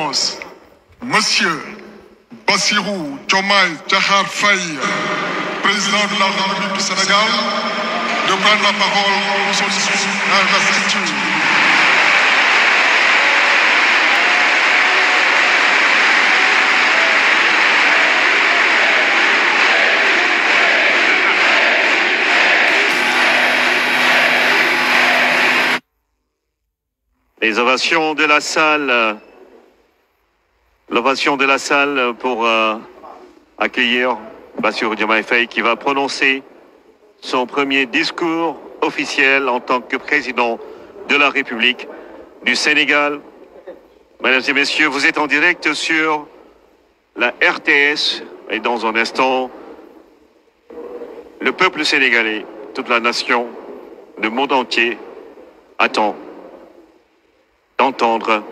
Excellence, Monsieur Bassirou Diomaye Diakhar Faye, Président de la République du Sénégal, de prendre la parole pour son discours d'investiture. Les ovations de la salle, pour accueillir Bassirou Diomaye Faye qui va prononcer son premier discours officiel en tant que président de la République du Sénégal. Mesdames et messieurs, vous êtes en direct sur la RTS et dans un instant, le peuple sénégalais, toute la nation, le monde entier attend d'entendre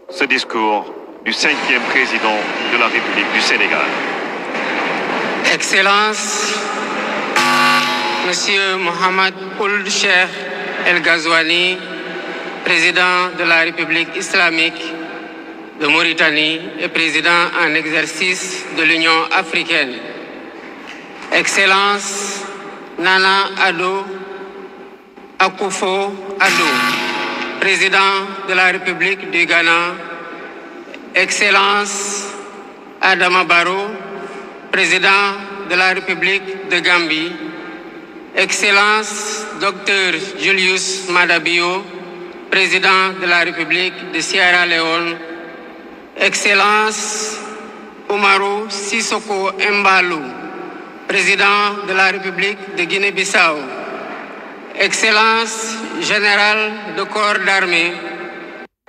ce discours du 5e président de la République du Sénégal. Excellence, Monsieur Mohamed Ould Cheikh El Ghazouani, président de la République islamique de Mauritanie et président en exercice de l'Union africaine. Excellence, Nana Addo Akufo-Addo, président de la République du Ghana. Excellence, Adama Barrow, président de la République de Gambie. Excellence, Dr Julius Maada Bio, président de la République de Sierra Leone. Excellence, Umaru Sissoko Embalou, président de la République de Guinée-Bissau. Excellence, général de corps d'armée,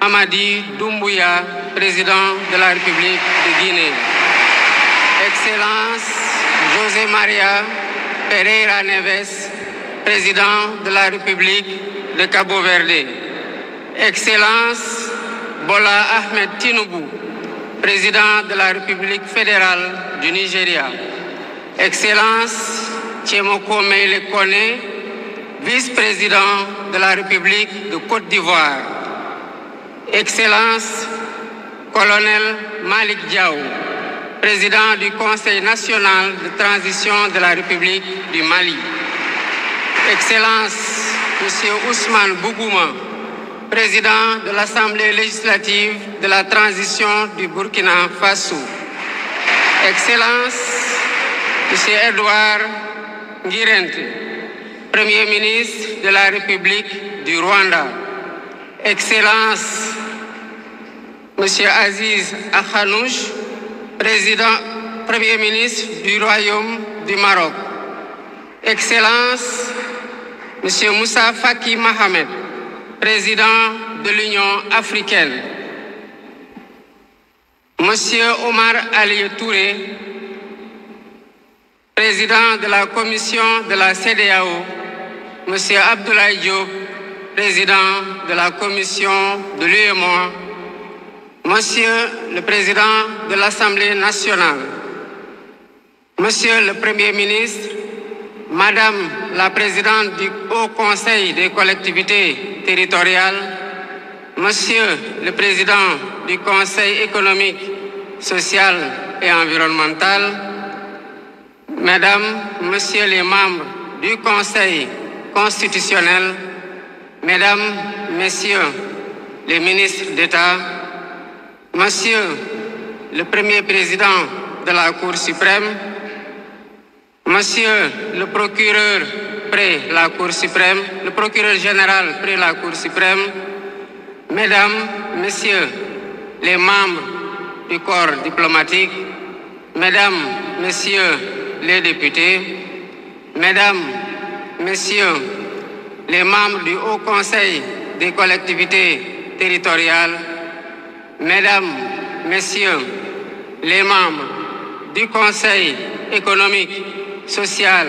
Amadi Doumbouya, président de la République de Guinée. Excellence, José Maria Pereira Neves, président de la République de Cabo Verde. Excellence, Bola Ahmed Tinubu, président de la République fédérale du Nigeria. Excellence, Tchemoko Meïle Kone, vice-président de la République de Côte d'Ivoire. Excellence, colonel Malik Diaw, président du Conseil national de transition de la République du Mali. Excellence, Monsieur Ousmane Bougouma, président de l'Assemblée législative de la transition du Burkina Faso. Excellence, Monsieur Edouard Ngirente, Premier ministre de la République du Rwanda. Excellence, Monsieur Aziz Akhanouch, Premier ministre du Royaume du Maroc. Excellence, Monsieur Moussa Faki Mohamed, président de l'Union africaine. Monsieur Omar Ali Touré, président de la commission de la CEDEAO. Monsieur Abdoulaye Diop, président de la commission de l'UEMOA. Monsieur le président de l'Assemblée nationale. Monsieur le Premier ministre, Madame la présidente du Haut Conseil des collectivités territoriales, Monsieur le président du Conseil économique, social et environnemental, Mesdames, Messieurs les membres du Conseil constitutionnel, Mesdames, Messieurs les ministres d'État, Monsieur le Premier président de la Cour suprême, Monsieur le procureur près la Cour suprême, le procureur général près la Cour suprême, Mesdames, Messieurs les membres du corps diplomatique, Mesdames, Messieurs les députés, Mesdames, Messieurs les membres du Haut Conseil des collectivités territoriales, Mesdames, Messieurs les membres du Conseil économique, social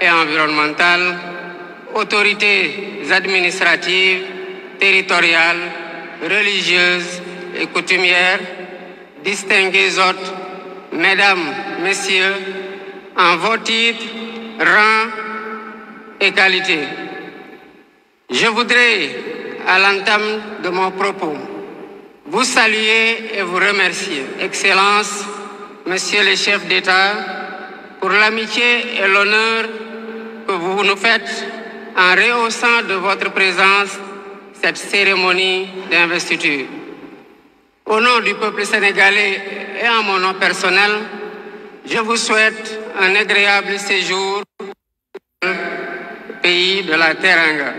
et environnemental, autorités administratives, territoriales, religieuses et coutumières, distingués hôtes, Mesdames, Messieurs, en vos titres, rangs et qualités. Je voudrais, à l'entame de mon propos, vous saluer et vous remercier, Excellences, Messieurs les chefs d'État, pour l'amitié et l'honneur que vous nous faites en rehaussant de votre présence cette cérémonie d'investiture. Au nom du peuple sénégalais et en mon nom personnel, je vous souhaite un agréable séjour au pays de la Teranga.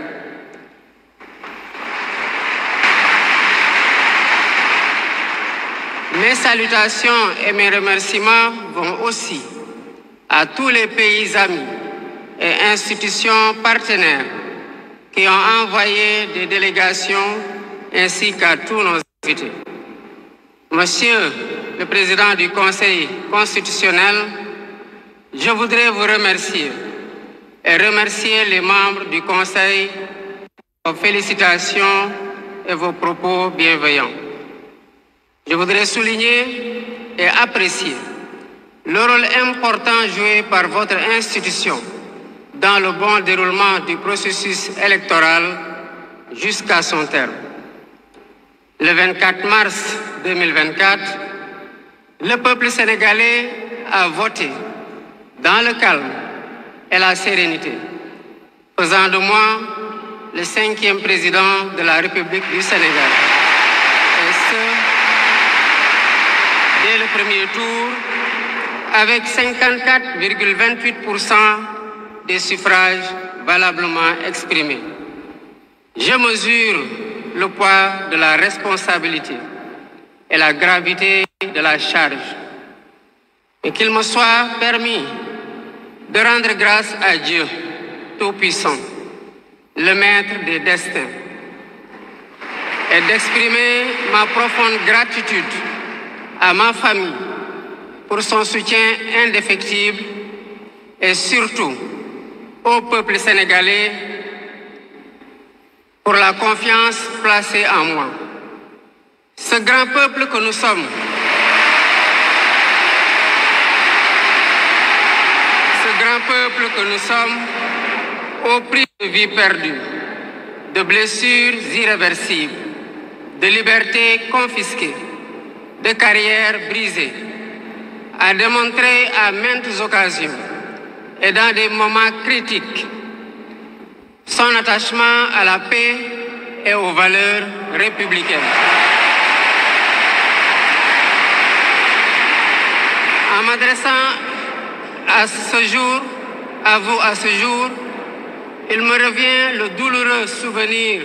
Mes salutations et mes remerciements vont aussi à tous les pays amis et institutions partenaires qui ont envoyé des délégations ainsi qu'à tous nos invités. Monsieur le Président du Conseil constitutionnel, je voudrais vous remercier et remercier les membres du Conseil pour vos félicitations et vos propos bienveillants. Je voudrais souligner et apprécier le rôle important joué par votre institution dans le bon déroulement du processus électoral jusqu'à son terme. Le 24 mars 2024, le peuple sénégalais a voté dans le calme et la sérénité, faisant de moi le 5e président de la République du Sénégal. Et ce, dès le premier tour, avec 54,28% des suffrages valablement exprimés. Je mesure le poids de la responsabilité et la gravité de la charge. Et qu'il me soit permis de rendre grâce à Dieu Tout-Puissant, le Maître des destins, et d'exprimer ma profonde gratitude à ma famille pour son soutien indéfectible et surtout au peuple sénégalais pour la confiance placée en moi. Ce grand peuple que nous sommes, au prix de vies perdues, de blessures irréversibles, de libertés confisquées, de carrières brisées, a démontré à maintes occasions et dans des moments critiques son attachement à la paix et aux valeurs républicaines. En m'adressant à vous à ce jour, il me revient le douloureux souvenir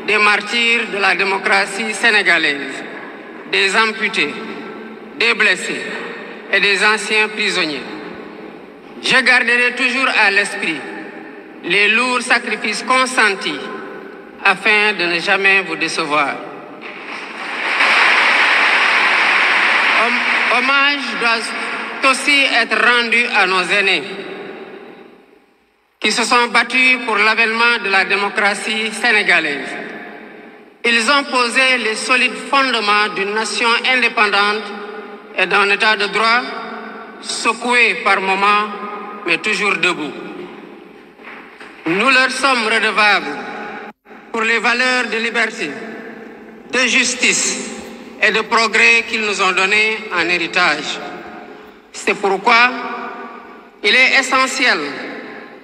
des martyrs de la démocratie sénégalaise, des amputés, des blessés et des anciens prisonniers. Je garderai toujours à l'esprit les lourds sacrifices consentis afin de ne jamais vous décevoir. Hommage doit aussi être rendu à nos aînés qui se sont battus pour l'avènement de la démocratie sénégalaise. Ils ont posé les solides fondements d'une nation indépendante et d'un état de droit secoué par moments, mais toujours debout. Nous leur sommes redevables pour les valeurs de liberté, de justice et de progrès qu'ils nous ont données en héritage. C'est pourquoi il est essentiel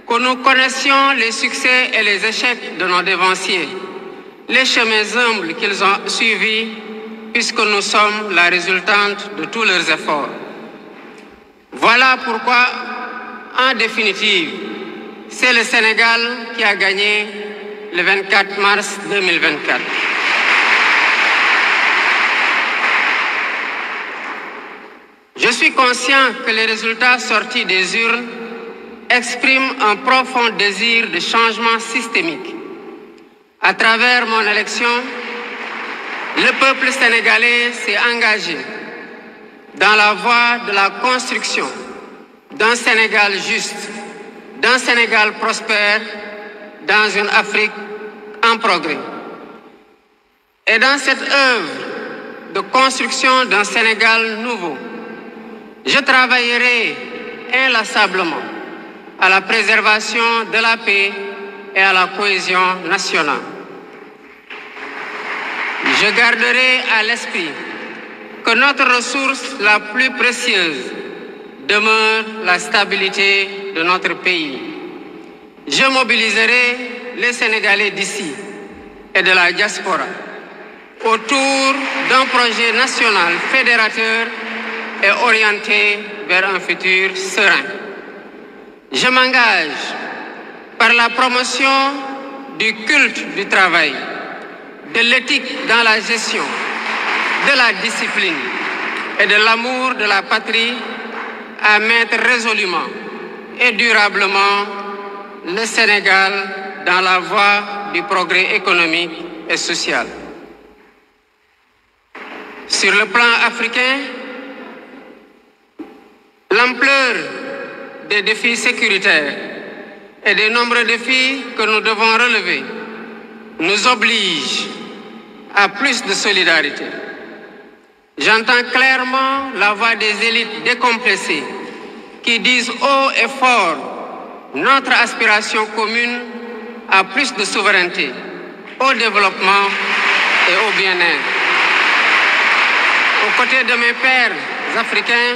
que nous connaissions les succès et les échecs de nos dévanciers, les chemins humbles qu'ils ont suivis, puisque nous sommes la résultante de tous leurs efforts. Voilà pourquoi, en définitive, c'est le Sénégal qui a gagné le 24 mars 2024. Je suis conscient que les résultats sortis des urnes expriment un profond désir de changement systémique. À travers mon élection, le peuple sénégalais s'est engagé dans la voie de la construction d'un Sénégal juste, d'un Sénégal prospère, dans une Afrique en progrès. Et dans cette œuvre de construction d'un Sénégal nouveau, je travaillerai inlassablement à la préservation de la paix et à la cohésion nationale. je garderai à l'esprit que notre ressource la plus précieuse demeure la stabilité de notre pays. Je mobiliserai les Sénégalais d'ici et de la diaspora autour d'un projet national fédérateur et orienté vers un futur serein. Je m'engage par la promotion du culte du travail, de l'éthique dans la gestion, de la discipline et de l'amour de la patrie à mettre résolument et durablement le Sénégal dans la voie du progrès économique et social. Sur le plan africain, l'ampleur des défis sécuritaires et des nombreux défis que nous devons relever nous oblige à plus de solidarité. J'entends clairement la voix des élites décomplexées qui disent haut et fort notre aspiration commune à plus de souveraineté, au développement et au bien-être. Aux côtés de mes pairs africains,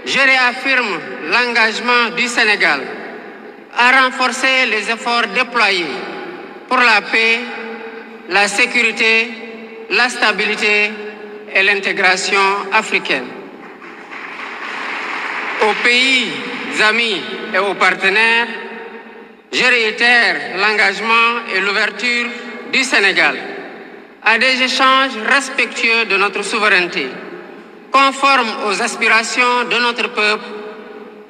je réaffirme l'engagement du Sénégal à renforcer les efforts déployés pour la paix, la sécurité, la stabilité et l'intégration africaine. Aux pays amis et aux partenaires, je réitère l'engagement et l'ouverture du Sénégal à des échanges respectueux de notre souveraineté, conformes aux aspirations de notre peuple,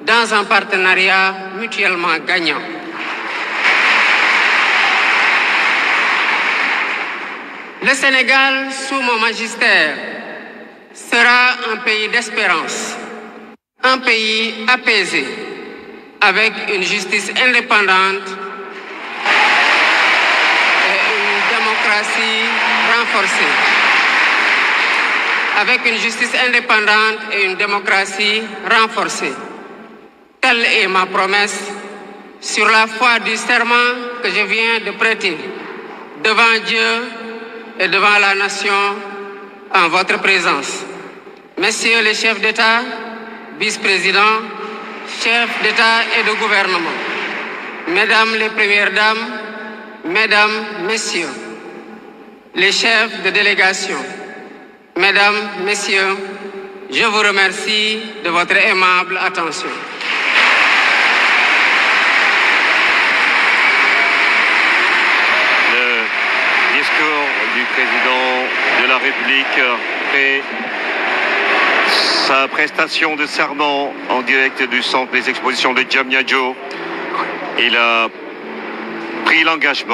dans un partenariat mutuellement gagnant. Le Sénégal, sous mon magistère, sera un pays d'espérance, un pays apaisé, avec une justice indépendante et une démocratie renforcée. Avec une justice indépendante et une démocratie renforcée. Telle est ma promesse sur la foi du serment que je viens de prêter devant Dieu et devant la nation en votre présence. Messieurs les chefs d'État, vice-présidents, chefs d'État et de gouvernement, Mesdames les Premières Dames, Mesdames, Messieurs, les chefs de délégation, Mesdames, Messieurs, je vous remercie de votre aimable attention. Le discours du président de la République fait sa prestation de serment en direct du centre des expositions de Diamniadio. Il a pris l'engagement